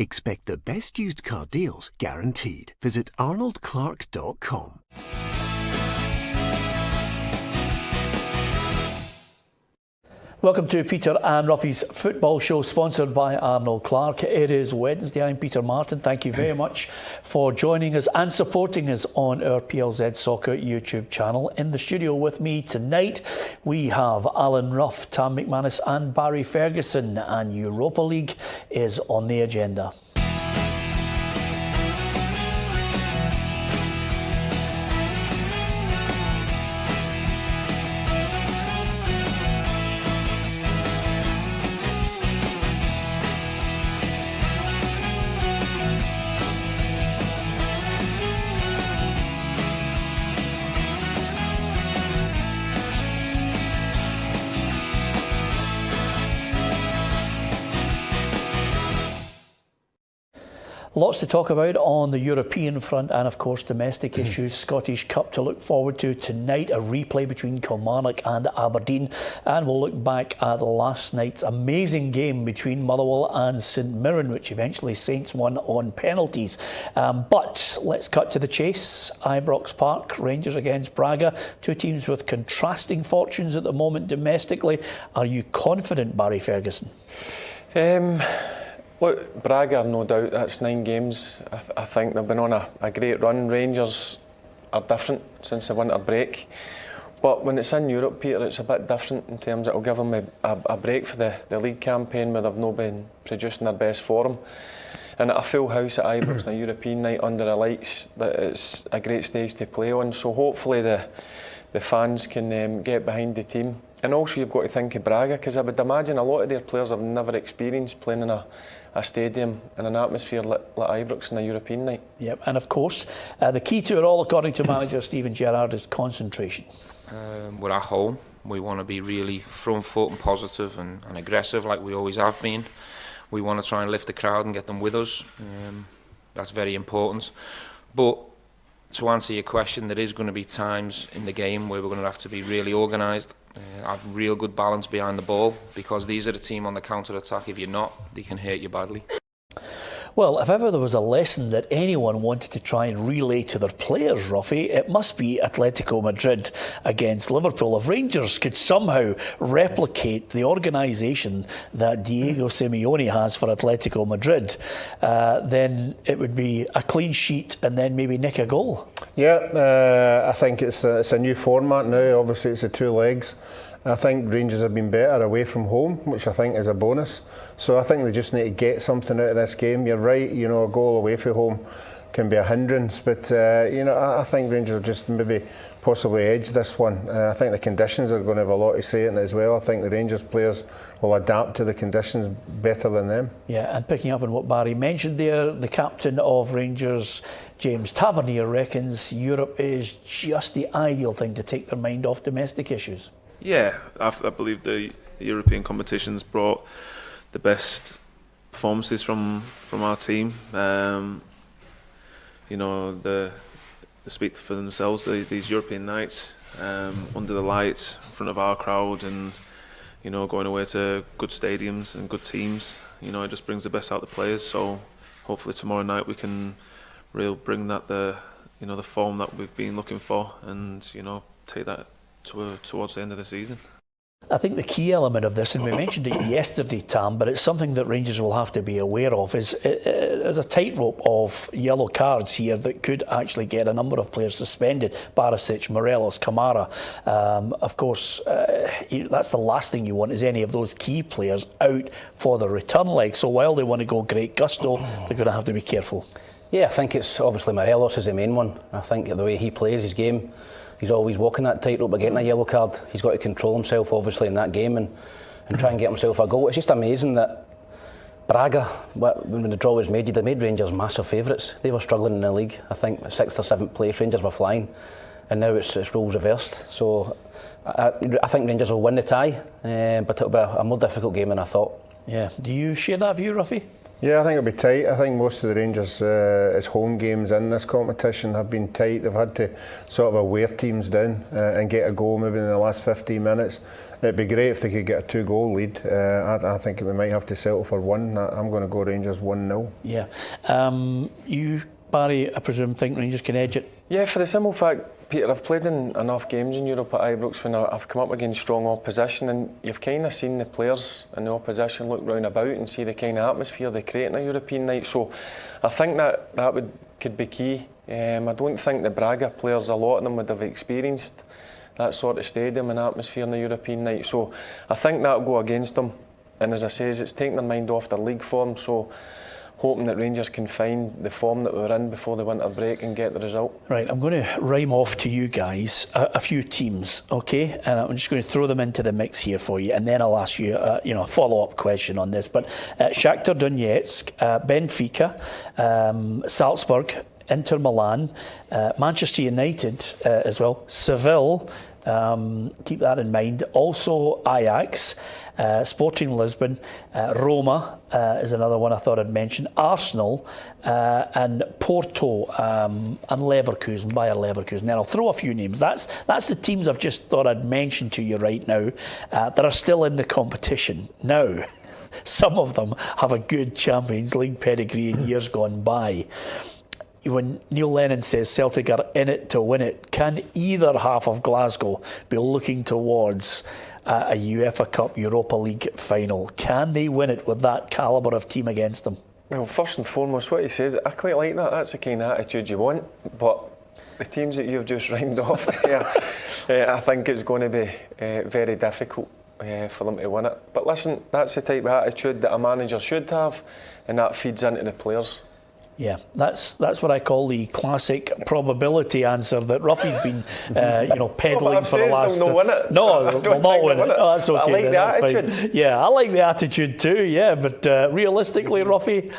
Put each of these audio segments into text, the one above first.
Expect the best used car deals guaranteed. Visit arnoldclark.com. Welcome to Peter and Roughie's football show, sponsored by Arnold Clark. It is Wednesday. I'm Peter Martin. Thank you very much for joining us and supporting us on our PLZ Soccer YouTube channel. In the studio with me tonight, we have Alan Rough, Tam McManus and Barry Ferguson, and Europa League is on the agenda. Lots to talk about on the European front and, of course, domestic issues. Scottish Cup to look forward to tonight, a replay between Kilmarnock and Aberdeen. And we'll look back at last night's amazing game between Motherwell and St Mirren, which eventually Saints won on penalties. But let's cut to the chase. Ibrox Park, Rangers against Braga. Two teams with contrasting fortunes at the moment domestically. Are you confident, Barry Ferguson? Look, Braga, no doubt, that's 9 games. I think they've been on a great run. Rangers are different since the winter break. But when it's in Europe, Peter, it's a bit different in terms of it'll give them a break for the league campaign where they've not been producing their best form. And at a full house at Ibrox on a European night under the lights, it's a great stage to play on. So hopefully the fans can get behind the team. And also you've got to think of Braga, because I would imagine a lot of their players have never experienced playing in a stadium in an atmosphere like Ibrox on a European night. Yep, and of course, the key to it all, according to manager Steven Gerrard, is concentration. We're at home. We want to be really front foot and positive and aggressive like we always have been. We want to try and lift the crowd and get them with us. That's very important. But to answer your question, there is going to be times in the game where we're going to have to be really organised, have real good balance behind the ball, because these are the team on the counter-attack. If you're not, they can hurt you badly. Well, if ever there was a lesson that anyone wanted to try and relay to their players, Roughie, it must be Atletico Madrid against Liverpool. If Rangers could somehow replicate the organisation that Diego Simeone has for Atletico Madrid, then it would be a clean sheet and then maybe nick a goal. Yeah, I think it's a new format now. Obviously, it's the 2 legs. I think Rangers have been better away from home, which I think is a bonus. So I think they just need to get something out of this game. You're right, a goal away from home can be a hindrance, but I think Rangers have just maybe possibly edged this one. I think the conditions are going to have a lot to say in it as well. I think the Rangers players will adapt to the conditions better than them. Yeah, and picking up on what Barry mentioned there, the captain of Rangers, James Tavernier, reckons Europe is just the ideal thing to take their mind off domestic issues. Yeah, I believe the European competitions brought the best performances from our team. They speak for themselves. These European nights under the lights, in front of our crowd, and going away to good stadiums and good teams. It just brings the best out of the players. So hopefully tomorrow night we can really bring that the form that we've been looking for, and take that towards the end of the season. I think the key element of this, and we mentioned it yesterday, Tam, but it's something that Rangers will have to be aware of, is there's a tightrope of yellow cards here that could actually get a number of players suspended. Barisic, Morelos, Kamara. Of course, that's the last thing you want, is any of those key players out for the return leg. So while they want to go great gusto, they're going to have to be careful. Yeah, I think it's obviously Morelos is the main one. I think the way he plays his game, he's always walking that tightrope of getting a yellow card. He's got to control himself, obviously, in that game and try and get himself a goal. It's just amazing that Braga, when the draw was made, they made Rangers massive favourites. They were struggling in the league. I think 6th or 7th place, Rangers were flying, and now it's roles reversed. So I think Rangers will win the tie, but it'll be a more difficult game than I thought. Yeah. Do you share that view, Roughie? Yeah, I think it'll be tight. I think most of the Rangers' home games in this competition have been tight. They've had to sort of wear teams down and get a goal maybe in the last 15 minutes. It'd be great if they could get a 2-goal lead. I think they might have to settle for one. I'm going to go Rangers 1-0. Yeah. You, Barry, I presume, think Rangers can edge it? Yeah, for the simple fact, Peter, I've played in enough games in Europe at Ibrox when I've come up against strong opposition, and you've kind of seen the players in the opposition look round about and see the kind of atmosphere they create in a European night. So I think that could be key. I don't think the Braga players, a lot of them would have experienced that sort of stadium and atmosphere in the European night. So I think that'll go against them. And as I say, it's taking their mind off their league form. So hoping that Rangers can find the form that we were in before the winter break and get the result. Right, I'm going to rhyme off to you guys a few teams, okay? And I'm just going to throw them into the mix here for you, and then I'll ask you, a follow-up question on this. But Shakhtar Donetsk, Benfica, Salzburg, Inter Milan, Manchester United as well, Seville. Keep that in mind. Also Ajax, Sporting Lisbon, Roma is another one I thought I'd mention. Arsenal and Porto and Leverkusen, Bayer Leverkusen. Then I'll throw a few names. That's the teams I've just thought I'd mention to you right now that are still in the competition. Now, some of them have a good Champions League pedigree in years gone by. When Neil Lennon says Celtic are in it to win it, can either half of Glasgow be looking towards a UEFA Cup Europa League final? Can they win it with that calibre of team against them? Well, first and foremost, what he says, I quite like that. That's the kind of attitude you want. But the teams that you've just rhymed off there, I think it's going to be very difficult for them to win it. But listen, that's the type of attitude that a manager should have, and that feeds into the players. Yeah, that's what I call the classic probability answer that Roughie's been, peddling for the last. They'll win it. No, they'll not win it. Oh, that's okay. I like the attitude. Fine. Yeah, I like the attitude too. Yeah, but realistically, Roughie,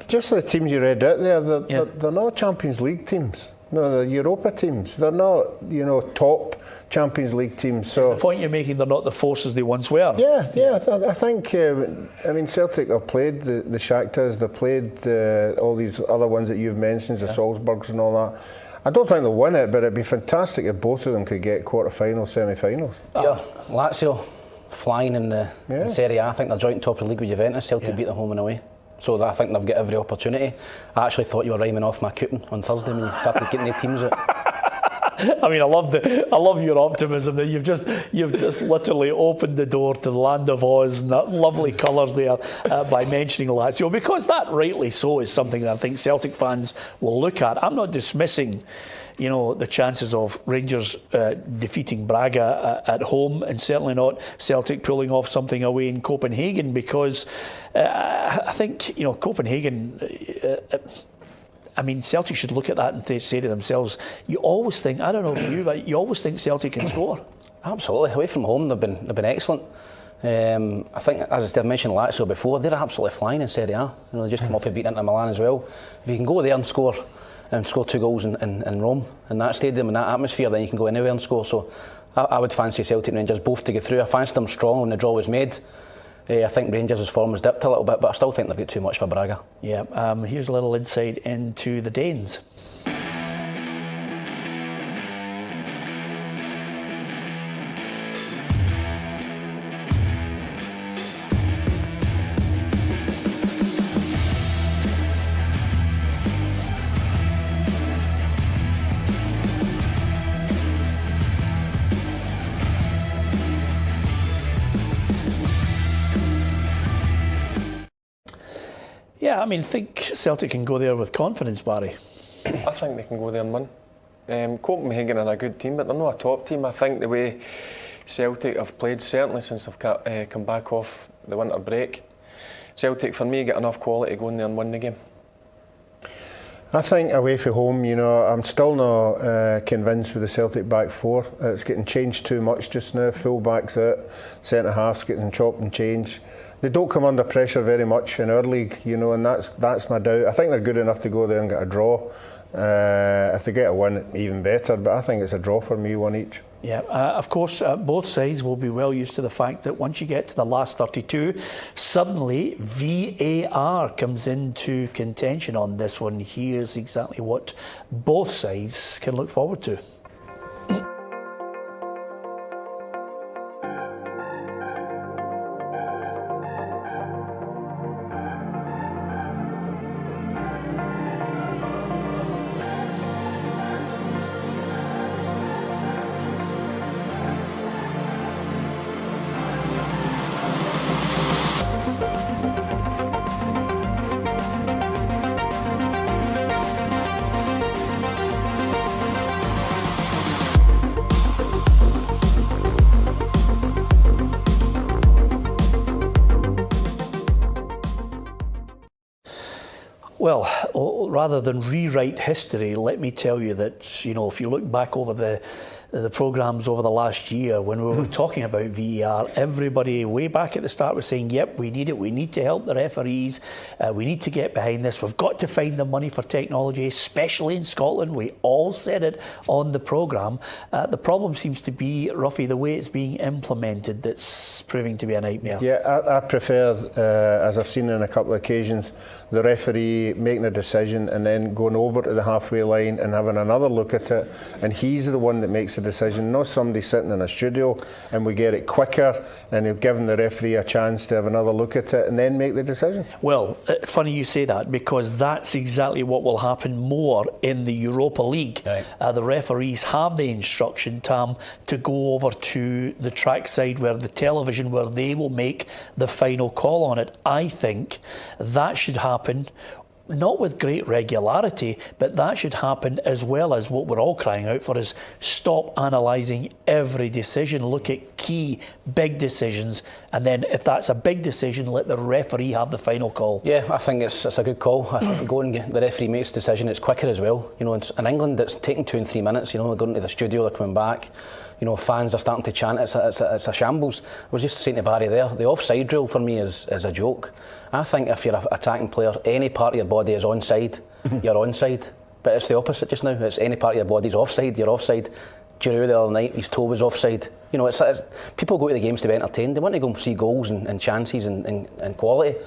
just the teams you read out there, they're not Champions League teams. No, they're Europa teams. They're not, top Champions League teams. So the point you're making, they're not the forces they once were. Yeah. I think. Celtic have played the Shakhtars. They've played all these other ones that you've mentioned, the Salzburgs and all that. I don't think they'll win it, but it'd be fantastic if both of them could get quarter-finals, semi-finals. Yeah, Lazio flying in the Serie A. I think they're joint top of the league with Juventus. Celtic beat them home and away. So I think they've got every opportunity. I actually thought you were rhyming off my coupon on Thursday when you started getting the teams out. I mean, I love your optimism. That you've just literally opened the door to the land of Oz and that lovely colours there by mentioning Lazio, because that, rightly so, is something that I think Celtic fans will look at. I'm not dismissing, the chances of Rangers defeating Braga at home, and certainly not Celtic pulling off something away in Copenhagen, because I think Copenhagen. Celtic should look at that and say to themselves, you always think, I don't know about you, but you always think Celtic can score. Absolutely. Away from home, they've been excellent. I think, as I mentioned Lazio before, they're absolutely flying in Serie A. They just come off a beat Inter Milan as well. If you can go there and score 2 goals in Rome, in that stadium, in that atmosphere, then you can go anywhere and score. So I would fancy Celtic and Rangers both to get through. I fancied them strong when the draw was made. I think Rangers' form has dipped a little bit, but I still think they've got too much for Braga. Yeah, here's a little insight into the Danes. Yeah, I think Celtic can go there with confidence, Barry. I think they can go there and win. Copenhagen are a good team, but they're not a top team. I think the way Celtic have played, certainly since they've come back off the winter break, Celtic, for me, get enough quality to go in there and win the game. I think away from home, I'm still not convinced with the Celtic back four. It's getting changed too much just now. Full backs out, centre halves getting chopped and changed. They don't come under pressure very much in our league, and that's my doubt. I think they're good enough to go there and get a draw. If they get a win, even better. But I think it's a draw for me, 1 each. Yeah, of course, both sides will be well used to the fact that once you get to the last 32, suddenly VAR comes into contention on this one. Here's exactly what both sides can look forward to. Well, rather than rewrite history, let me tell you that, you know, if you look back over the programmes over the last year, when we were talking about VAR, everybody way back at the start was saying, yep, we need it, we need to help the referees, we need to get behind this, we've got to find the money for technology, especially in Scotland. We all said it on the programme. The problem seems to be, Roughie, the way it's being implemented that's proving to be a nightmare. Yeah, I prefer, as I've seen on a couple of occasions, the referee making a decision and then going over to the halfway line and having another look at it, and he's the one that makes a decision, not somebody sitting in a studio, and we get it quicker and they've given the referee a chance to have another look at it and then make the decision. Well, funny you say that, because that's exactly what will happen more in the Europa League. Right. The referees have the instruction, Tam, to go over to the trackside where the television, where they will make the final call on it. I think that should happen, not with great regularity, but that should happen as well as what we're all crying out for is stop analysing every decision, look at key big decisions, and then if that's a big decision, let the referee have the final call. Yeah, I think it's a good call. I think go and get the referee makes a decision, it's quicker as well. You know, in England it's taking 2 and 3 minutes, you know, they're going to the studio, they're coming back. You know, fans are starting to chant, it's a shambles. I was just saying to Barry there, the offside drill for me is a joke. I think if you're an attacking player, any part of your body is onside, you're onside. But it's the opposite just now. It's any part of your body's offside, you're offside. Giroud the other night, his toe was offside. You know, it's people go to the games to be entertained. They want to go and see goals and chances and quality.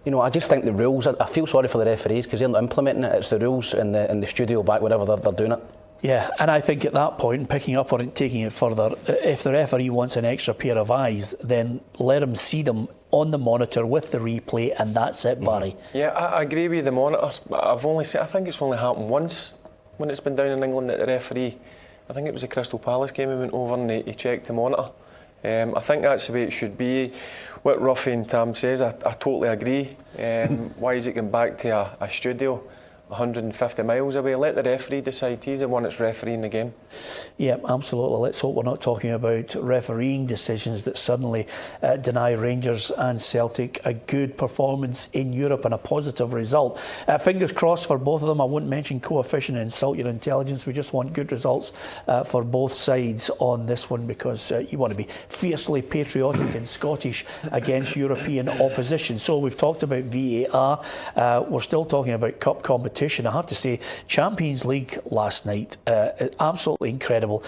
You know, I just think the rules, I feel sorry for the referees because they're not implementing it. It's the rules in the studio back, wherever they're doing it. Yeah, and I think at that point, picking up or taking it further, if the referee wants an extra pair of eyes, then let him see them on the monitor with the replay, and that's it, Barry. Yeah, I agree with the monitor. I think it's only happened once when it's been down in England that the referee, I think it was the Crystal Palace game, he went over and he checked the monitor. I think that's the way it should be. What Roughie and Tam says, I totally agree. Why is it going back to a studio 150 miles away? Let the referee decide. He's the one that's refereeing the game. Yeah, absolutely. Let's hope we're not talking about refereeing decisions that suddenly deny Rangers and Celtic a good performance in Europe and a positive result. Fingers crossed for both of them. I won't mention coefficient and insult your intelligence. We just want good results for both sides on this one, because you want to be fiercely patriotic and Scottish against European opposition. So we've talked about VAR. We're still talking about cup competition. I have to say, Champions League last night, absolutely incredible.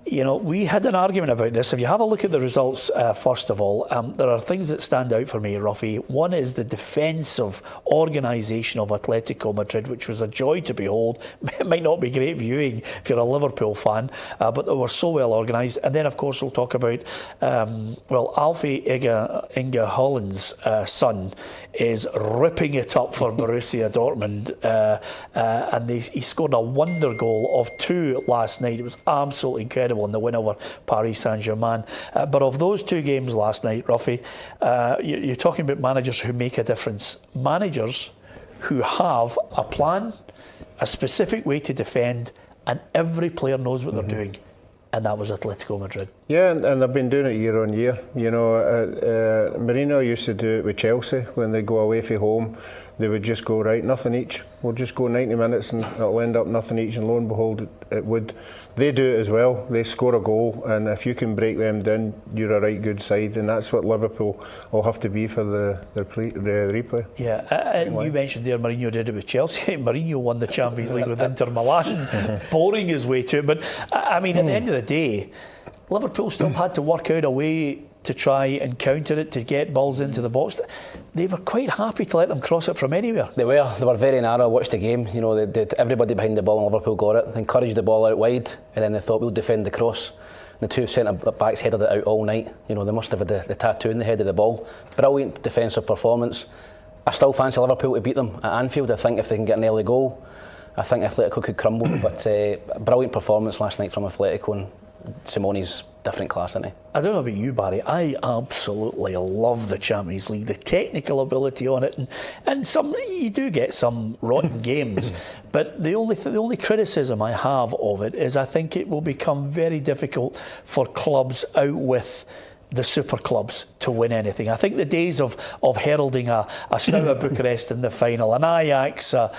You know, we had an argument about this. If you have a look at the results, first of all, there are things that stand out for me, Roughie. One is the defensive organisation of Atletico Madrid, which was a joy to behold. It might not be great viewing if you're a Liverpool fan, but they were so well organised. And then, of course, we'll talk about, Alfie Inge Holland's son is ripping it up for Borussia Dortmund, and he scored a wonder goal of 2 last night. It was absolutely incredible in the win over Paris Saint-Germain. But of those 2 games last night, Roughie, you're talking about managers who make a difference. Managers who have a plan, a specific way to defend, and every player knows what they're doing. And that was Atletico Madrid. Yeah, and they've been doing it year on year. You know, Mourinho used to do it with Chelsea when they go away from home. they would just go, right, nothing each. We'll just go 90 minutes and it'll end up nothing each, and lo and behold, it would. They do it as well. They score a goal, and if you can break them down, you're a right good side, and that's what Liverpool will have to be for the replay. Yeah, and you mentioned there Mourinho did it with Chelsea. Mourinho won the Champions League with Inter Milan, boring his way to it. But I mean, at the end of the day, Liverpool still had to work out a way to try and counter it, to get balls into the box. They were quite happy to let them cross it from anywhere. They were very narrow. I watched the game. You know, they did, everybody behind the ball in Liverpool got it. They encouraged the ball out wide, and then they thought we'll defend the cross. The two centre backs headed it out all night. You know, they must have had the tattoo in the head of the ball. Brilliant defensive performance. I still fancy Liverpool to beat them at Anfield. I think if they can get an early goal, I think Atletico could crumble. But brilliant performance last night from Atletico, and Simone's different class, isn't he? I don't know about you, Barry. I absolutely love the Champions League, the technical ability on it, and some you do get some rotten games. But the only criticism I have of it is I think it will become very difficult for clubs out with the super clubs to win anything. I think the days of heralding a Steaua Bucharest in the final, an Ajax, a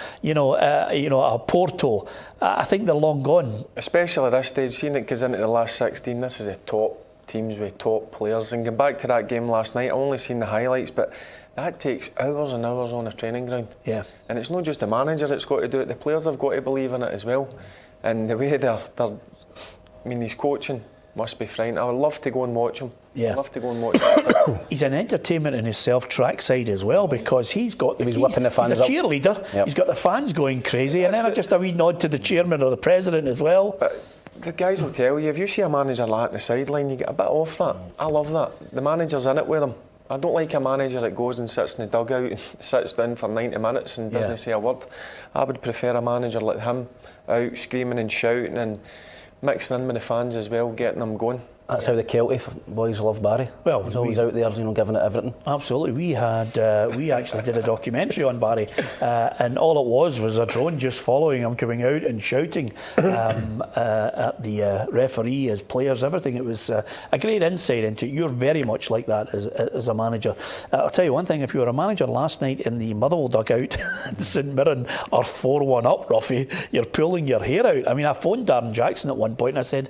Porto, I think they're long gone. Especially at this stage, seeing it goes into the last 16, this is the top teams with top players. And going back to that game last night, I've only seen the highlights, but that takes hours and hours on a training ground. Yeah. And it's not just the manager that's got to do it, the players have got to believe in it as well. And the way he's coaching must be frightening. I would love to go and watch him. Yeah. I'd love to go and watch him. He's an entertainment in his self-track side as well, because he's whipping the fans he's a up. cheerleader. Yep. He's got the fans going crazy, and then just a wee nod to the chairman or the president as well. But the guys will tell you, if you see a manager like the sideline, you get a bit off that. I love that. The manager's in it with him. I don't like a manager that goes and sits in the dugout and sits down for 90 minutes and doesn't say a word. I would prefer a manager like him out screaming and shouting and mixing in with the fans as well, getting them going. That's how the Celtic boys love Barry. Well, he's always out there, giving it everything. Absolutely. We actually did a documentary on Barry, and all it was a drone just following him, coming out and shouting at the referee, as players, everything. It was a great insight into it. You're very much like that as a manager. I'll tell you one thing, if you were a manager last night in the Motherwell dugout and St Mirren are 4-1 up, Roughie, you're pulling your hair out. I mean, I phoned Darren Jackson at one point and I said,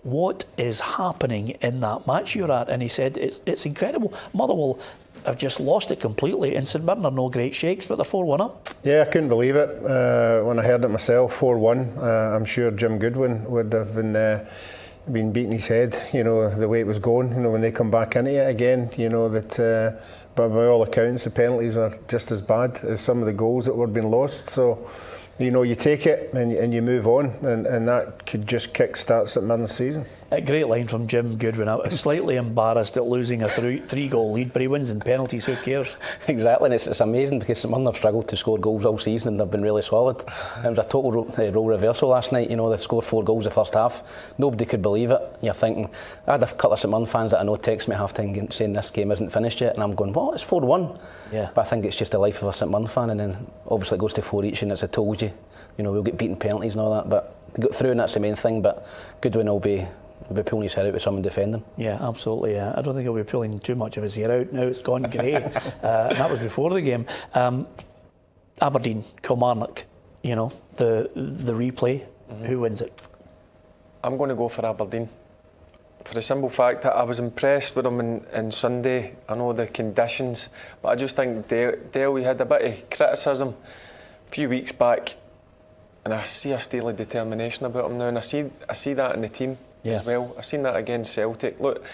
what is happening in that match you're at? And he said, it's incredible. Motherwell have just lost it completely, and St Mirren are no great shakes, but they're 4-1 up. Yeah, I couldn't believe it when I heard it myself, 4-1. I'm sure Jim Goodwin would have been beating his head, the way it was going, when they come back into it again, that but by all accounts the penalties are just as bad as some of the goals that were being lost. So you take it and you move on, and that could just kick-start St Mirren's season. A great line from Jim Goodwin. I was slightly embarrassed at losing a three-goal lead, but he wins in penalties, who cares? Exactly, and it's amazing because St Mirren have struggled to score goals all season and they've been really solid. It was a total role reversal last night. They scored 4 goals the first half. Nobody could believe it. You're thinking, I had a couple of St Mirren fans that I know text me at half-time saying this game isn't finished yet, and I'm going, what, it's 4-1? Yeah. But I think it's just the life of a St Mirren fan, and then obviously it goes to 4 each, and it's a told you. We'll get beaten penalties and all that, but they got through, and that's the main thing. But Goodwin will be pulling his head out with someone defending. Yeah, absolutely. I don't think he'll be pulling too much of his hair out. Now it's gone grey. And that was before the game. Aberdeen, Kilmarnock, the replay. Mm-hmm. Who wins it? I'm going to go for Aberdeen. For the simple fact that I was impressed with them in Sunday. I know the conditions, but I just think Dale, we had a bit of criticism a few weeks back, and I see a steely determination about him now, and I see that in the team as well. I've seen that against Celtic. Look,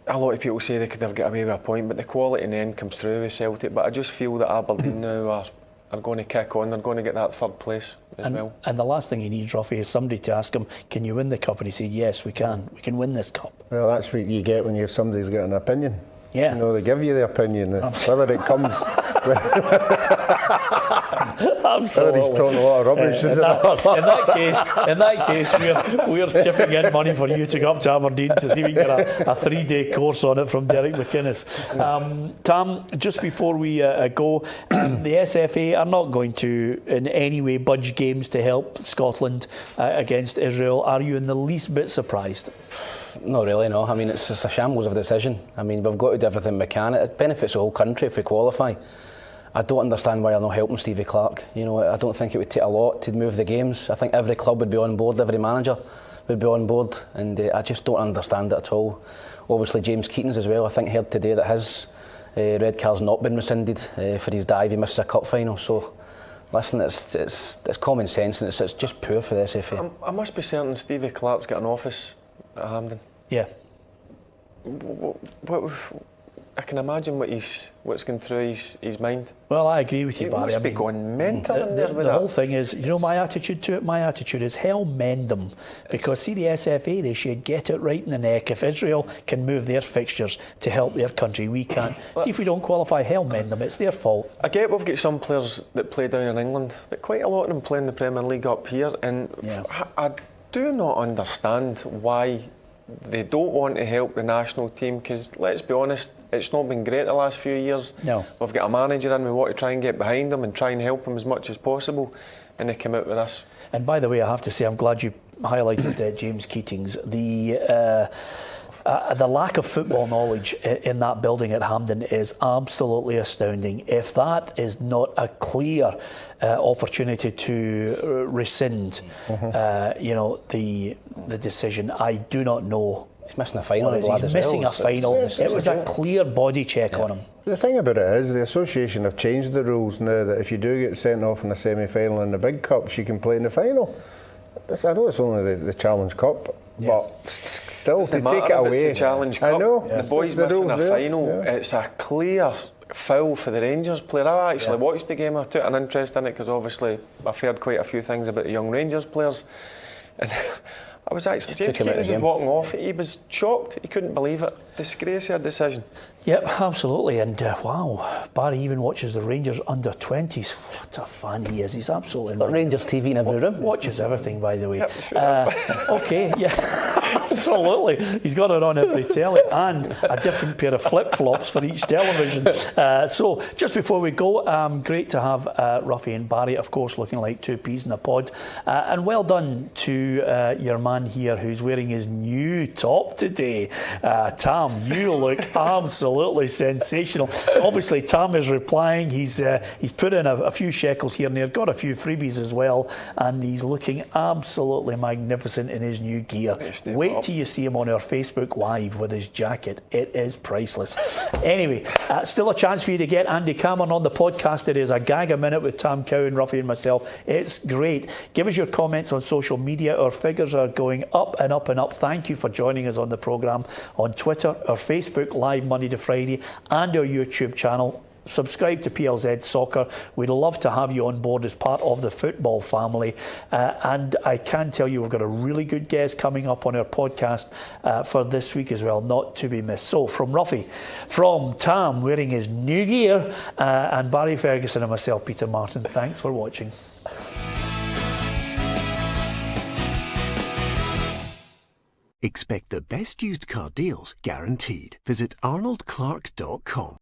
a lot of people say they could have got away with a point, but the quality in the end comes through with Celtic. But I just feel that Aberdeen now are going to kick on. They're going to get that third place as well. And the last thing he needs, Roughie, is somebody to ask him, can you win the cup? And he said, yes, we can. We can win this cup. Well, that's what you get when you have somebody who's got an opinion. Yeah. They give you the opinion, whether it comes... Absolutely. Whether he's talking a lot of rubbish, in that case, we're chipping in money for you to go up to Aberdeen to see if we can get a 3-day course on it from Derek McManus. Tam, just before we go, the SFA are not going to in any way budge games to help Scotland against Israel. Are you in the least bit surprised? Not really, no. I mean, it's just a shambles of a decision. I mean, we've got to do everything we can. It benefits the whole country if we qualify. I don't understand why they're not helping Stevie Clarke. You know, I don't think it would take a lot to move the games. I think every club would be on board, every manager would be on board, and I just don't understand it at all. Obviously James Keating's as well. I think heard today that his red card's not been rescinded for his dive. He missed a cup final. So listen, it's common sense, and it's just poor for the SFA. I must be certain Stevie Clarke's got an office at Hampden. Yeah. What I can imagine what's going through his mind. Well, I agree with you, Barry. He must be going mental in there with the that. whole thing is, you know, my attitude to it? My attitude is hell mend them. Because see the SFA, they should get it right in the neck. If Israel can move their fixtures to help their country, we can't. See if we don't qualify, hell mend them. It's their fault. I get we've got some players that play down in England, but quite a lot of them play in the Premier League up here, and I do not understand why they don't want to help the national team, because let's be honest, it's not been great the last few years. No. We've got a manager in, we want to try and get behind them and try and help them as much as possible, and they come out with this. And by the way, I have to say, I'm glad you highlighted James Keating's. The lack of football knowledge in that building at Hampden is absolutely astounding. If that is not a clear opportunity to rescind, you know, the decision, I do not know. He's missing a final. He's missing a final. It was a clear body check on him. The thing about it is, the association have changed the rules now that if you do get sent off in a semi-final in the big cups, you can play in the final. I know it's only the Challenge Cup, but still to take it away. It's the Challenge Cup. I know. The boys missing a final. It's a clear foul for the Rangers player. I actually watched the game. I took an interest in it because obviously I've heard quite a few things about the young Rangers players, and I was actually, James Keating was walking off. He was shocked. He couldn't believe it. Disgraceful decision. Yep, absolutely. And wow, Barry even watches the Rangers under-20s. What a fan he is. He's absolutely Got Rangers TV in every room. Watches everything, by the way. Yep, sure. Okay, yeah, absolutely. He's got it on every telly, and a different pair of flip-flops for each television. So, just before we go, great to have Roughie and Barry, of course, looking like two peas in a pod. And well done to your man here who's wearing his new top today. Tam, you look absolutely sensational. Obviously, Tam is replying. He's put in a few shekels here and there, got a few freebies as well, and he's looking absolutely magnificent in his new gear. Wait till you see him on our Facebook Live with his jacket. It is priceless. Anyway, still a chance for you to get Andy Cameron on the podcast. It is a gag a minute with Tam Cowan, Roughie and myself. It's great. Give us your comments on social media. Our figures are going up and up and up. Thank you for joining us on the programme on Twitter, our Facebook Live Monday to Friday, and our YouTube channel. Subscribe to PLZ Soccer. We'd love to have you on board as part of the football family. And I can tell you we've got a really good guest coming up on our podcast for this week as well, not to be missed. So from Roughie, from Tam wearing his new gear, and Barry Ferguson and myself, Peter Martin, thanks for watching. Expect the best used car deals guaranteed. Visit arnoldclark.com.